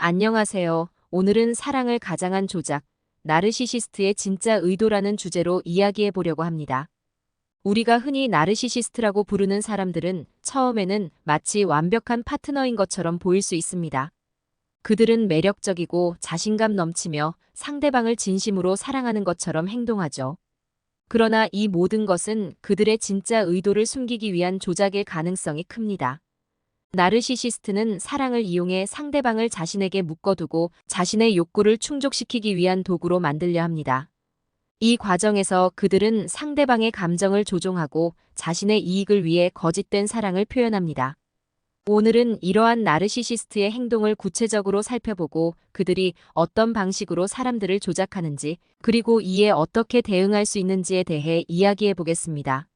안녕하세요. 오늘은 사랑을 가장한 조작, 나르시시스트의 진짜 의도라는 주제로 이야기해 보려고 합니다. 우리가 흔히 나르시시스트라고 부르는 사람들은 처음에는 마치 완벽한 파트너인 것처럼 보일 수 있습니다. 그들은 매력적이고 자신감 넘치며 상대방을 진심으로 사랑하는 것처럼 행동하죠. 그러나 이 모든 것은 그들의 진짜 의도를 숨기기 위한 조작일 가능성이 큽니다. 나르시시스트는 사랑을 이용해 상대방을 자신에게 묶어두고 자신의 욕구를 충족시키기 위한 도구로 만들려 합니다. 이 과정에서 그들은 상대방의 감정을 조종하고 자신의 이익을 위해 거짓된 사랑을 표현합니다. 오늘은 이러한 나르시시스트의 행동을 구체적으로 살펴보고 그들이 어떤 방식으로 사람들을 조작하는지, 그리고 이에 어떻게 대응할 수 있는지에 대해 이야기해 보겠습니다.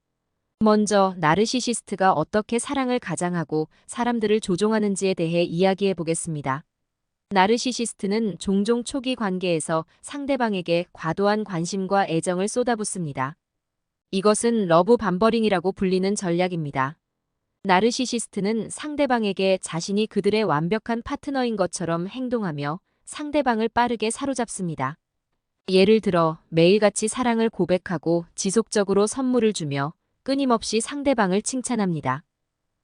먼저 나르시시스트가 어떻게 사랑을 가장하고 사람들을 조종하는지에 대해 이야기해 보겠습니다. 나르시시스트는 종종 초기 관계에서 상대방에게 과도한 관심과 애정을 쏟아붓습니다. 이것은 러브 밤버링이라고 불리는 전략입니다. 나르시시스트는 상대방에게 자신이 그들의 완벽한 파트너인 것처럼 행동하며 상대방을 빠르게 사로잡습니다. 예를 들어 매일같이 사랑을 고백하고 지속적으로 선물을 주며 끊임없이 상대방을 칭찬합니다.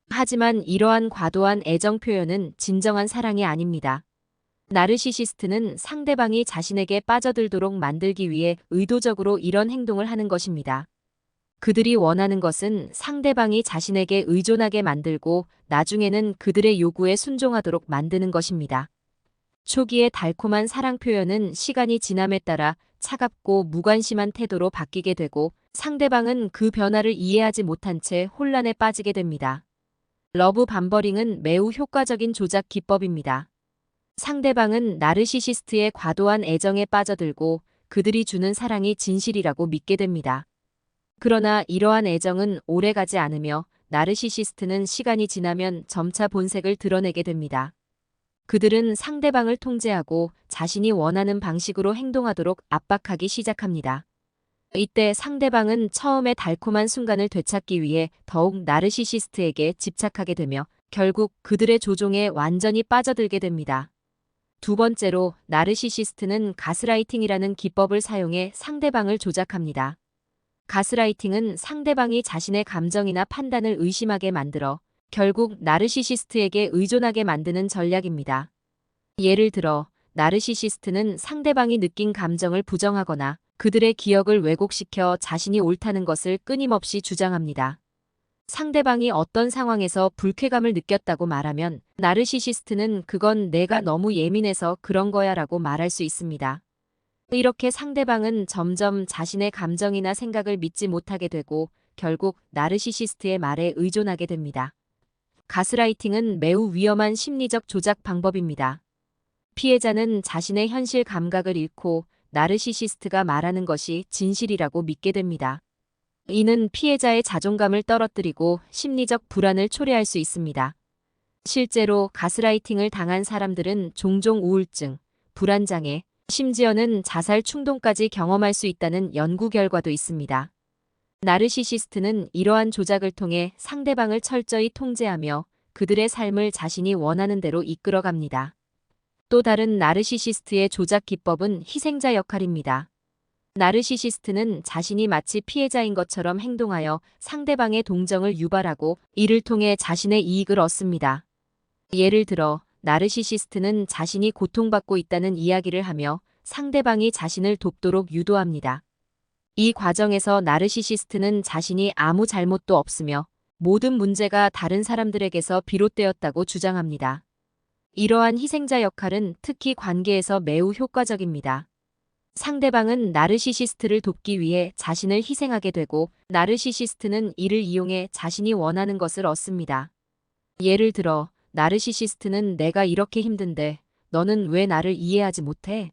하지만 이러한 과도한 애정 표현은 진정한 사랑이 아닙니다. 나르시시스트는 상대방이 자신에게 빠져들도록 만들기 위해 의도적으로 이런 행동을 하는 것입니다. 그들이 원하는 것은 상대방이 자신에게 의존하게 만들고 나중에는 그들의 요구에 순종하도록 만드는 것입니다. 초기의 달콤한 사랑 표현은 시간이 지남에 따라 차갑고 무관심한 태도로 바뀌게 되고 상대방은 그 변화를 이해하지 못한 채 혼란에 빠지게 됩니다. 러브 밤버링은 매우 효과적인 조작 기법입니다. 상대방은 나르시시스트의 과도한 애정에 빠져들고 그들이 주는 사랑이 진실이라고 믿게 됩니다. 그러나 이러한 애정은 오래가지 않으며 나르시시스트는 시간이 지나면 점차 본색을 드러내게 됩니다. 그들은 상대방을 통제하고 자신이 원하는 방식으로 행동하도록 압박하기 시작합니다. 이때 상대방은 처음에 달콤한 순간을 되찾기 위해 더욱 나르시시스트에게 집착하게 되며 결국 그들의 조종에 완전히 빠져들게 됩니다. 두 번째로 나르시시스트는 가스라이팅이라는 기법을 사용해 상대방을 조작합니다. 가스라이팅은 상대방이 자신의 감정이나 판단을 의심하게 만들어 결국 나르시시스트에게 의존하게 만드는 전략입니다. 예를 들어 나르시시스트는 상대방이 느낀 감정을 부정하거나 그들의 기억을 왜곡시켜 자신이 옳다는 것을 끊임없이 주장합니다. 상대방이 어떤 상황에서 불쾌감을 느꼈다고 말하면 나르시시스트는 그건 내가 너무 예민해서 그런 거야 라고 말할 수 있습니다. 이렇게 상대방은 점점 자신의 감정이나 생각을 믿지 못하게 되고 결국 나르시시스트의 말에 의존하게 됩니다. 가스라이팅은 매우 위험한 심리적 조작 방법입니다. 피해자는 자신의 현실 감각을 잃고 나르시시스트가 말하는 것이 진실이라고 믿게 됩니다. 이는 피해자의 자존감을 떨어뜨리고 심리적 불안을 초래할 수 있습니다. 실제로 가스라이팅을 당한 사람들은 종종 우울증, 불안장애, 심지어는 자살 충동까지 경험할 수 있다는 연구 결과도 있습니다. 나르시시스트는 이러한 조작을 통해 상대방을 철저히 통제하며 그들의 삶을 자신이 원하는 대로 이끌어갑니다. 또 다른 나르시시스트의 조작 기법은 희생자 역할입니다. 나르시시스트는 자신이 마치 피해자인 것처럼 행동하여 상대방의 동정을 유발하고 이를 통해 자신의 이익을 얻습니다. 예를 들어 나르시시스트는 자신이 고통받고 있다는 이야기를 하며 상대방이 자신을 돕도록 유도합니다. 이 과정에서 나르시시스트는 자신이 아무 잘못도 없으며 모든 문제가 다른 사람들에게서 비롯되었다고 주장합니다. 이러한 희생자 역할은 특히 관계에서 매우 효과적입니다. 상대방은 나르시시스트를 돕기 위해 자신을 희생하게 되고 나르시시스트는 이를 이용해 자신이 원하는 것을 얻습니다. 예를 들어 나르시시스트는 내가 이렇게 힘든데 너는 왜 나를 이해하지 못해?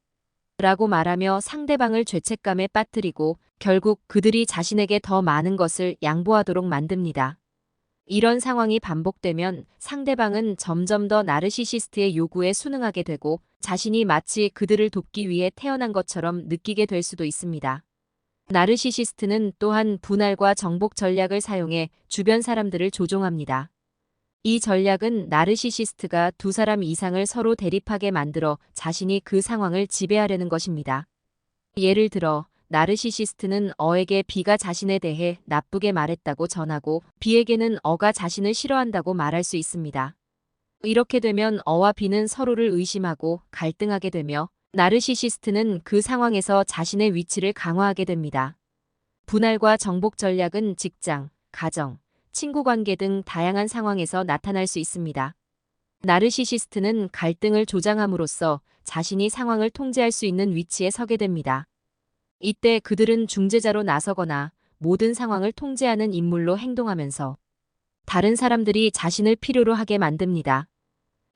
라고 말하며 상대방을 죄책감에 빠뜨리고 결국 그들이 자신에게 더 많은 것을 양보하도록 만듭니다. 이런 상황이 반복되면 상대방은 점점 더 나르시시스트의 요구에 순응하게 되고 자신이 마치 그들을 돕기 위해 태어난 것처럼 느끼게 될 수도 있습니다. 나르시시스트는 또한 분할과 정복 전략을 사용해 주변 사람들을 조종합니다. 이 전략은 나르시시스트가 두 사람 이상을 서로 대립하게 만들어 자신이 그 상황을 지배하려는 것입니다. 예를 들어 나르시시스트는 어에게 B가 자신에 대해 나쁘게 말했다고 전하고 B에게는 어가 자신을 싫어한다고 말할 수 있습니다. 이렇게 되면 어와 B는 서로를 의심하고 갈등하게 되며 나르시시스트는 그 상황에서 자신의 위치를 강화하게 됩니다. 분할과 정복 전략은 직장, 가정, 친구 관계 등 다양한 상황에서 나타날 수 있습니다. 나르시시스트는 갈등을 조장함으로써 자신이 상황을 통제할 수 있는 위치에 서게 됩니다. 이때 그들은 중재자로 나서거나 모든 상황을 통제하는 인물로 행동하면서 다른 사람들이 자신을 필요로 하게 만듭니다.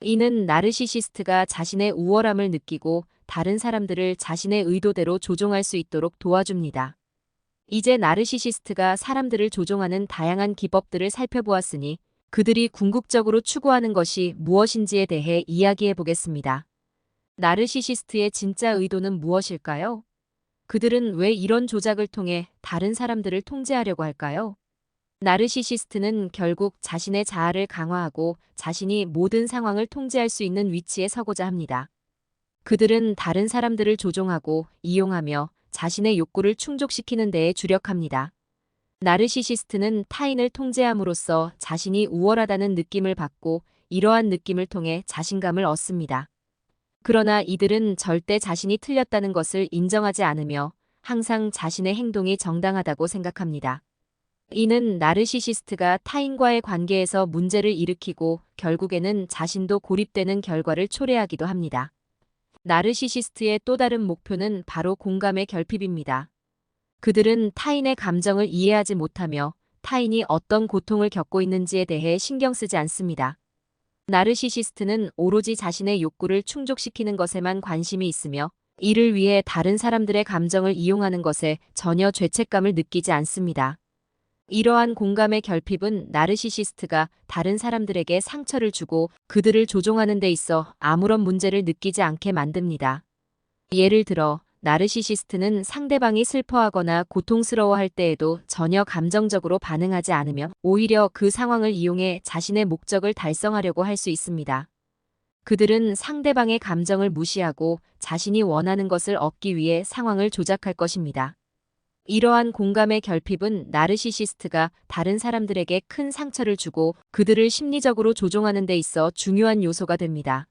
이는 나르시시스트가 자신의 우월함을 느끼고 다른 사람들을 자신의 의도대로 조종할 수 있도록 도와줍니다. 이제 나르시시스트가 사람들을 조종하는 다양한 기법들을 살펴보았으니 그들이 궁극적으로 추구하는 것이 무엇인지에 대해 이야기해 보겠습니다. 나르시시스트의 진짜 의도는 무엇일까요? 그들은 왜 이런 조작을 통해 다른 사람들을 통제하려고 할까요? 나르시시스트는 결국 자신의 자아를 강화하고 자신이 모든 상황을 통제할 수 있는 위치에 서고자 합니다. 그들은 다른 사람들을 조종하고 이용하며 자신의 욕구를 충족시키는 데에 주력합니다. 나르시시스트는 타인을 통제함으로써 자신이 우월하다는 느낌을 받고 이러한 느낌을 통해 자신감을 얻습니다. 그러나 이들은 절대 자신이 틀렸다는 것을 인정하지 않으며 항상 자신의 행동이 정당하다고 생각합니다. 이는 나르시시스트가 타인과의 관계에서 문제를 일으키고 결국에는 자신도 고립되는 결과를 초래하기도 합니다. 나르시시스트의 또 다른 목표는 바로 공감의 결핍입니다. 그들은 타인의 감정을 이해하지 못하며 타인이 어떤 고통을 겪고 있는지에 대해 신경 쓰지 않습니다. 나르시시스트는 오로지 자신의 욕구를 충족시키는 것에만 관심이 있으며 이를 위해 다른 사람들의 감정을 이용하는 것에 전혀 죄책감을 느끼지 않습니다. 이러한 공감의 결핍은 나르시시스트가 다른 사람들에게 상처를 주고 그들을 조종하는 데 있어 아무런 문제를 느끼지 않게 만듭니다. 예를 들어 나르시시스트는 상대방이 슬퍼하거나 고통스러워할 때에도 전혀 감정적으로 반응하지 않으며 오히려 그 상황을 이용해 자신의 목적을 달성하려고 할 수 있습니다. 그들은 상대방의 감정을 무시하고 자신이 원하는 것을 얻기 위해 상황을 조작할 것입니다. 이러한 공감의 결핍은 나르시시스트가 다른 사람들에게 큰 상처를 주고 그들을 심리적으로 조종하는 데 있어 중요한 요소가 됩니다.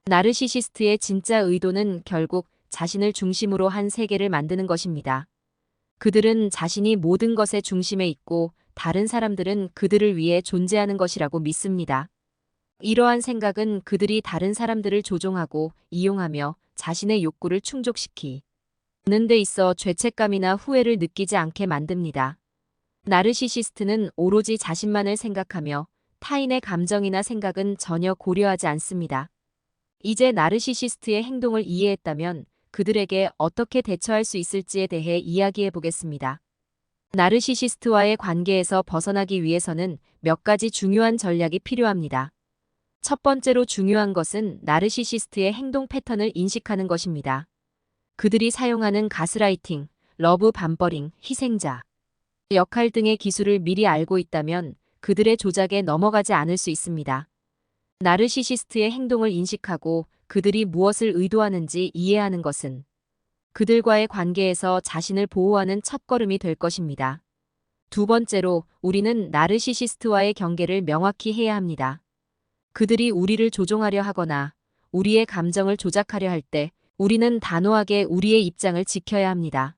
나르시시스트의 진짜 의도는 결국 자신을 중심으로 한 세계를 만드는 것입니다. 그들은 자신이 모든 것의 중심에 있고 다른 사람들은 그들을 위해 존재하는 것이라고 믿습니다. 이러한 생각은 그들이 다른 사람들을 조종하고 이용하며 자신의 욕구를 충족시키는 데 있어 죄책감이나 후회를 느끼지 않게 만듭니다. 나르시시스트는 오로지 자신만을 생각하며 타인의 감정이나 생각은 전혀 고려하지 않습니다. 이제 나르시시스트의 행동을 이해했다면 그들에게 어떻게 대처할 수 있을지에 대해 이야기해 보겠습니다. 나르시시스트와의 관계에서 벗어나기 위해서는 몇 가지 중요한 전략이 필요합니다. 첫 번째로 중요한 것은 나르시시스트의 행동 패턴을 인식하는 것입니다. 그들이 사용하는 가스라이팅, 러브 밤버링, 희생자, 역할 등의 기술을 미리 알고 있다면 그들의 조작에 넘어가지 않을 수 있습니다. 나르시시스트의 행동을 인식하고 그들이 무엇을 의도하는지 이해하는 것은 그들과의 관계에서 자신을 보호하는 첫걸음이 될 것입니다. 두 번째로 우리는 나르시시스트와의 경계를 명확히 해야 합니다. 그들이 우리를 조종하려 하거나 우리의 감정을 조작하려 할 때 우리는 단호하게 우리의 입장을 지켜야 합니다.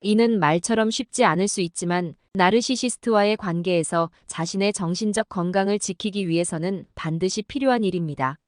이는 말처럼 쉽지 않을 수 있지만 나르시시스트와의 관계에서 자신의 정신적 건강을 지키기 위해서는 반드시 필요한 일입니다.